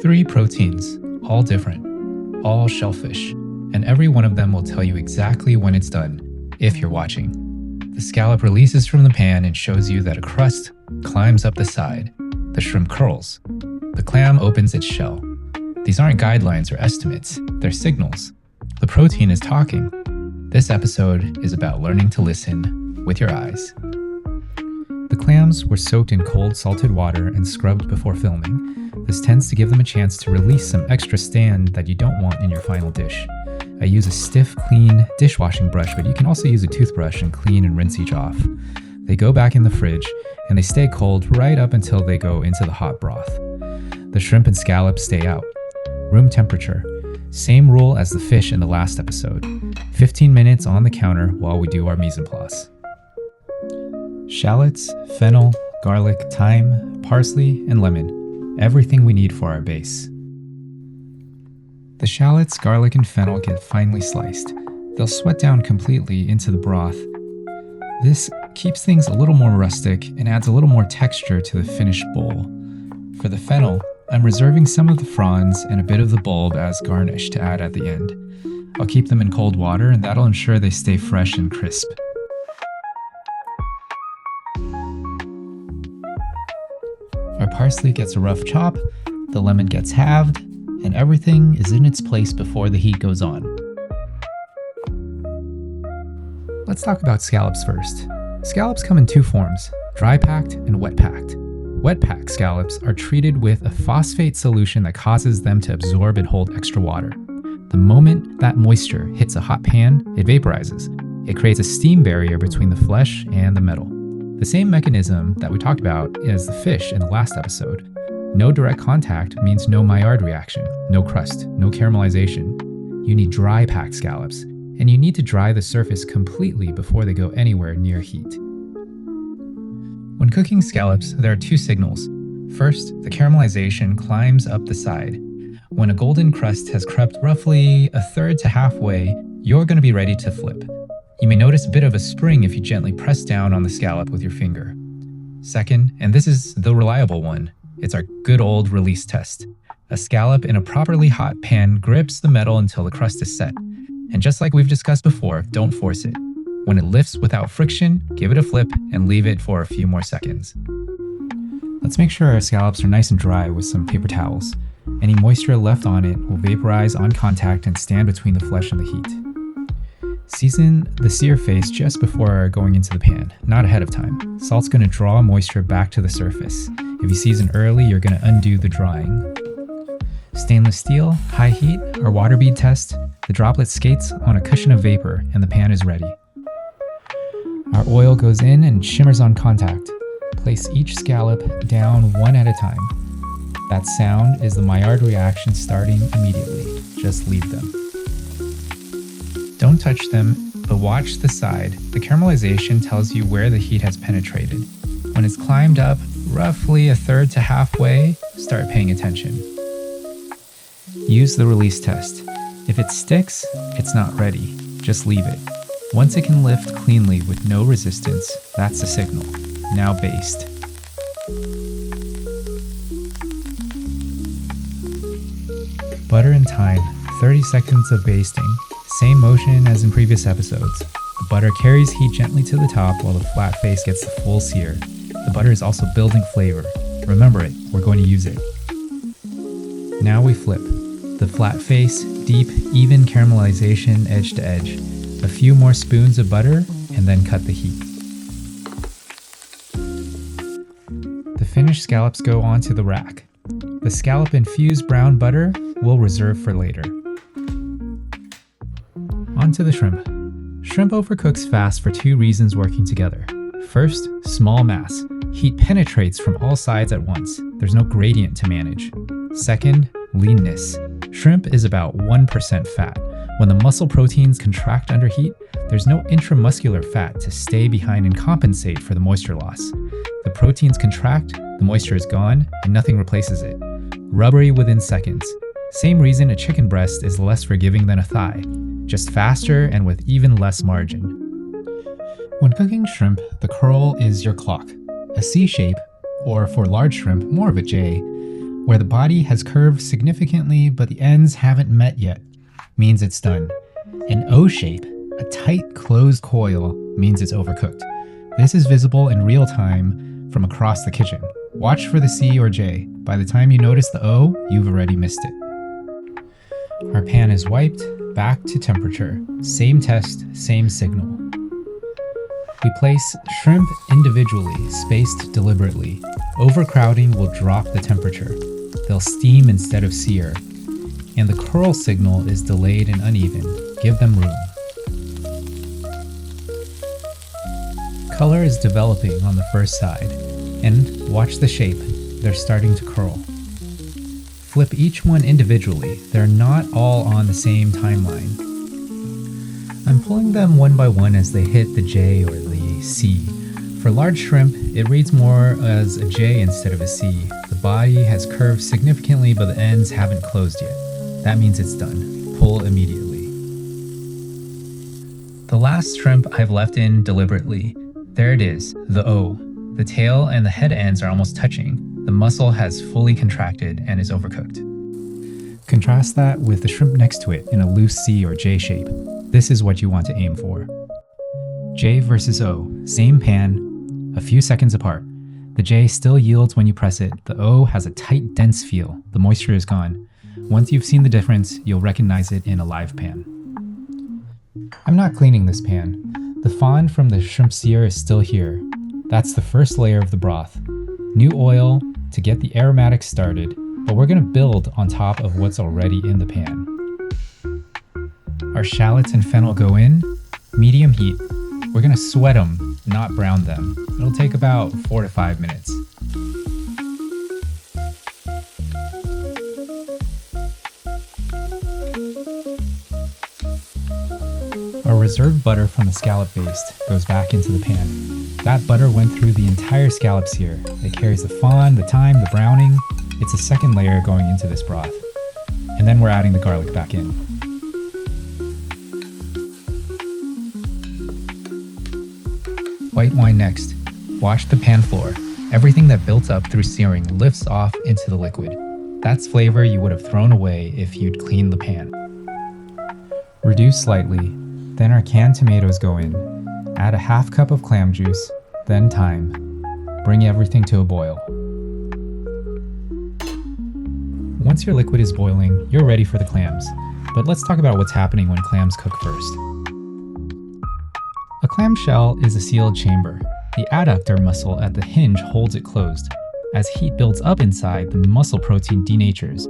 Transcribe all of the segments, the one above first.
3 proteins, all different, all shellfish, and every one of them will tell you exactly when it's done, if you're watching. The scallop releases from the pan and shows you that a crust climbs up the side. The shrimp curls. The clam opens its shell. These aren't guidelines or estimates, they're signals. The protein is talking. This episode is about learning to listen with your eyes. The clams were soaked in cold salted water and scrubbed before filming. This tends to give them a chance to release some extra stand that you don't want in your final dish. I use a stiff, clean dishwashing brush, but you can also use a toothbrush and clean and rinse each off. They go back in the fridge, and they stay cold right up until they go into the hot broth. The shrimp and scallops stay out. Room temperature. Same rule as the fish in the last episode. 15 minutes on the counter while we do our mise en place. Shallots, fennel, garlic, thyme, parsley, and lemon. Everything we need for our base. The shallots, garlic, and fennel get finely sliced. They'll sweat down completely into the broth. This keeps things a little more rustic and adds a little more texture to the finished bowl. For the fennel, I'm reserving some of the fronds and a bit of the bulb as garnish to add at the end. I'll keep them in cold water, and that'll ensure they stay fresh and crisp. Our parsley gets a rough chop, the lemon gets halved, and everything is in its place before the heat goes on. Let's talk about scallops first. Scallops come in 2 forms, dry packed and wet packed. Wet packed scallops are treated with a phosphate solution that causes them to absorb and hold extra water. The moment that moisture hits a hot pan, it vaporizes. It creates a steam barrier between the flesh and the metal. The same mechanism that we talked about as the fish in the last episode. No direct contact means no Maillard reaction, no crust, no caramelization. You need dry packed scallops, and you need to dry the surface completely before they go anywhere near heat. When cooking scallops, there are 2 signals. First, the caramelization climbs up the side. When a golden crust has crept roughly a third to halfway, you're going to be ready to flip. You may notice a bit of a spring if you gently press down on the scallop with your finger. Second, and this is the reliable one, it's our good old release test. A scallop in a properly hot pan grips the metal until the crust is set. And just like we've discussed before, don't force it. When it lifts without friction, give it a flip and leave it for a few more seconds. Let's make sure our scallops are nice and dry with some paper towels. Any moisture left on it will vaporize on contact and stand between the flesh and the heat. Season the sear face just before going into the pan, not ahead of time. Salt's going to draw moisture back to the surface. If you season early, you're going to undo the drying. Stainless steel, high heat, or water bead test. The droplet skates on a cushion of vapor and the pan is ready. Our oil goes in and shimmers on contact. Place each scallop down one at a time. That sound is the Maillard reaction starting immediately. Just leave them. Don't touch them, but watch the side. The caramelization tells you where the heat has penetrated. When it's climbed up roughly a third to halfway, start paying attention. Use the release test. If it sticks, it's not ready. Just leave it. Once it can lift cleanly with no resistance, that's a signal. Now baste. Butter and thyme, 30 seconds of basting. Same motion as in previous episodes. The butter carries heat gently to the top while the flat face gets the full sear. The butter is also building flavor. Remember it, we're going to use it. Now we flip. The flat face, deep, even caramelization edge to edge. A few more spoons of butter, and then cut the heat. The finished scallops go onto the rack. The scallop-infused brown butter we'll reserve for later. Onto the shrimp. Shrimp overcooks fast for 2 reasons working together. First, small mass. Heat penetrates from all sides at once. There's no gradient to manage. Second, leanness. Shrimp is about 1% fat. When the muscle proteins contract under heat, there's no intramuscular fat to stay behind and compensate for the moisture loss. The proteins contract, the moisture is gone, and nothing replaces it. Rubbery within seconds. Same reason a chicken breast is less forgiving than a thigh, just faster and with even less margin. When cooking shrimp, the curl is your clock. A C shape, or for large shrimp, more of a J, Where the body has curved significantly but the ends haven't met yet means it's done. An O shape, a tight closed coil, means it's overcooked. This is visible in real time from across the kitchen. Watch for the C or J. By the time you notice the O, you've already missed it. Our pan is wiped, back to temperature. Same test, same signal. We place shrimp individually, spaced deliberately. Overcrowding will drop the temperature. They'll steam instead of sear. And the curl signal is delayed and uneven. Give them room. Color is developing on the first side. And watch the shape. They're starting to curl. Flip each one individually. They're not all on the same timeline. I'm pulling them one by one as they hit the J or the C. For large shrimp, it reads more as a J instead of a C. The body has curved significantly, but the ends haven't closed yet. That means it's done. Pull immediately. The last shrimp I've left in deliberately. There it is, the O. The tail and the head ends are almost touching. The muscle has fully contracted and is overcooked. Contrast that with the shrimp next to it in a loose C or J shape. This is what you want to aim for. J versus O, same pan, a few seconds apart. The J still yields when you press it. The O has a tight, dense feel. The moisture is gone. Once you've seen the difference, you'll recognize it in a live pan. I'm not cleaning this pan. The fond from the shrimp sear is still here. That's the first layer of the broth. New oil to get the aromatics started, but we're going to build on top of what's already in the pan. Our shallots and fennel go in, medium heat. We're going to sweat them, not brown them. It'll take about 4 to 5 minutes. Our reserved butter from the scallop baste goes back into the pan. That butter went through the entire scallop sear. It carries the fond, the thyme, the browning. It's a second layer going into this broth. And then we're adding the garlic back in. White wine next. Wash the pan floor. Everything that built up through searing lifts off into the liquid. That's flavor you would have thrown away if you'd cleaned the pan. Reduce slightly. Then our canned tomatoes go in. Add a half cup of clam juice, then thyme. Bring everything to a boil. Once your liquid is boiling, you're ready for the clams. But let's talk about what's happening when clams cook first. A clam shell is a sealed chamber. The adductor muscle at the hinge holds it closed. As heat builds up inside, the muscle protein denatures,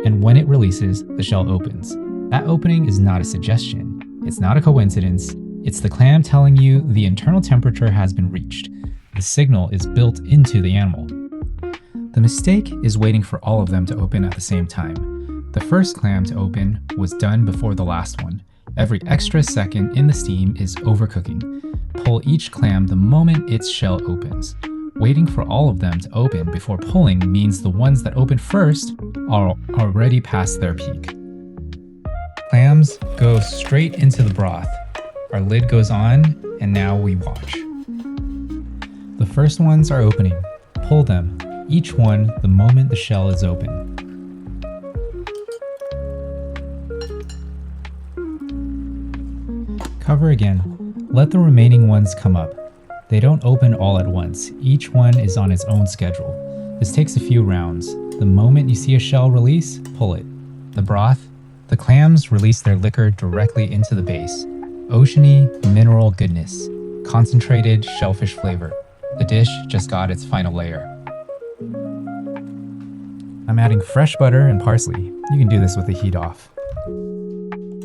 and when it releases, the shell opens. That opening is not a suggestion. It's not a coincidence. It's the clam telling you the internal temperature has been reached. The signal is built into the animal. The mistake is waiting for all of them to open at the same time. The first clam to open was done before the last one. Every extra second in the steam is overcooking. Pull each clam the moment its shell opens. Waiting for all of them to open before pulling means the ones that open first are already past their peak. Clams go straight into the broth. Our lid goes on, and now we watch. The first ones are opening. Pull them, each one the moment the shell is open. Cover again. Let the remaining ones come up. They don't open all at once. Each one is on its own schedule. This takes a few rounds. The moment you see a shell release, pull it. The broth, the clams release their liquor directly into the base. Oceany, mineral goodness. Concentrated shellfish flavor. The dish just got its final layer. I'm adding fresh butter and parsley. You can do this with the heat off.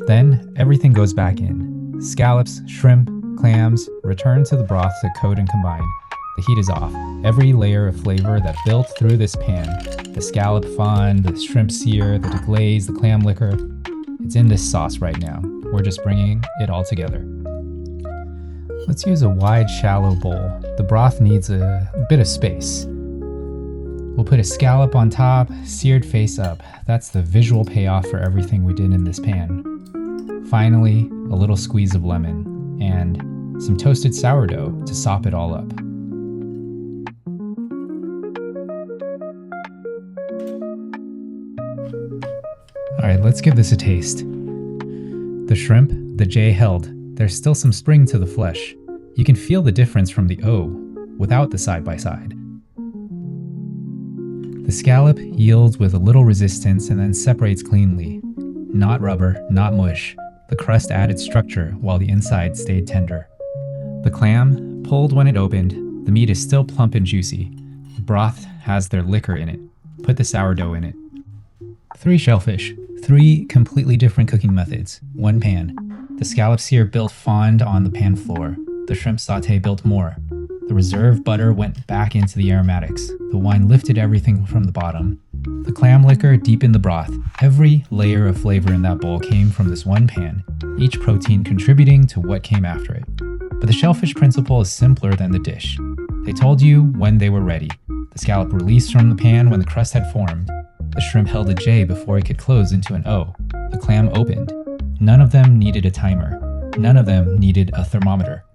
Then, everything goes back in. Scallops, shrimp, clams, return to the broth to coat and combine. The heat is off. Every layer of flavor that built through this pan, the scallop fond, the shrimp sear, the deglaze, the clam liquor, it's in this sauce right now. We're just bringing it all together. Let's use a wide, shallow bowl. The broth needs a bit of space. We'll put a scallop on top, seared face up. That's the visual payoff for everything we did in this pan. Finally, a little squeeze of lemon and some toasted sourdough to sop it all up. Alright, let's give this a taste. The shrimp, the J held. There's still some spring to the flesh. You can feel the difference from the O, without the side-by-side. The scallop yields with a little resistance and then separates cleanly. Not rubber, not mush. The crust added structure while the inside stayed tender. The clam, pulled when it opened, the meat is still plump and juicy. The broth has their liquor in it. Put the sourdough in it. 3 shellfish. 3 completely different cooking methods. 1 pan. The scallop sear built fond on the pan floor. The shrimp sauté built more. The reserve butter went back into the aromatics. The wine lifted everything from the bottom. The clam liquor deepened the broth. Every layer of flavor in that bowl came from this one pan, each protein contributing to what came after it. But the shellfish principle is simpler than the dish. They told you when they were ready. The scallop released from the pan when the crust had formed. The shrimp held a J before it could close into an O. The clam opened. None of them needed a timer. None of them needed a thermometer.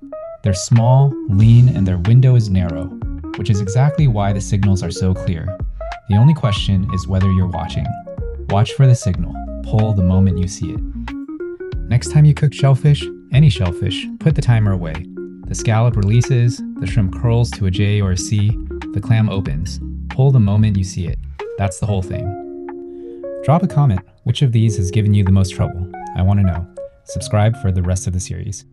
They're small, lean, and their window is narrow, which is exactly why the signals are so clear. The only question is whether you're watching. Watch for the signal. Pull the moment you see it. Next time you cook shellfish, any shellfish, put the timer away. The scallop releases, the shrimp curls to a J or a C, the clam opens. Pull the moment you see it. That's the whole thing. Drop a comment. Which of these has given you the most trouble? I want to know. Subscribe for the rest of the series.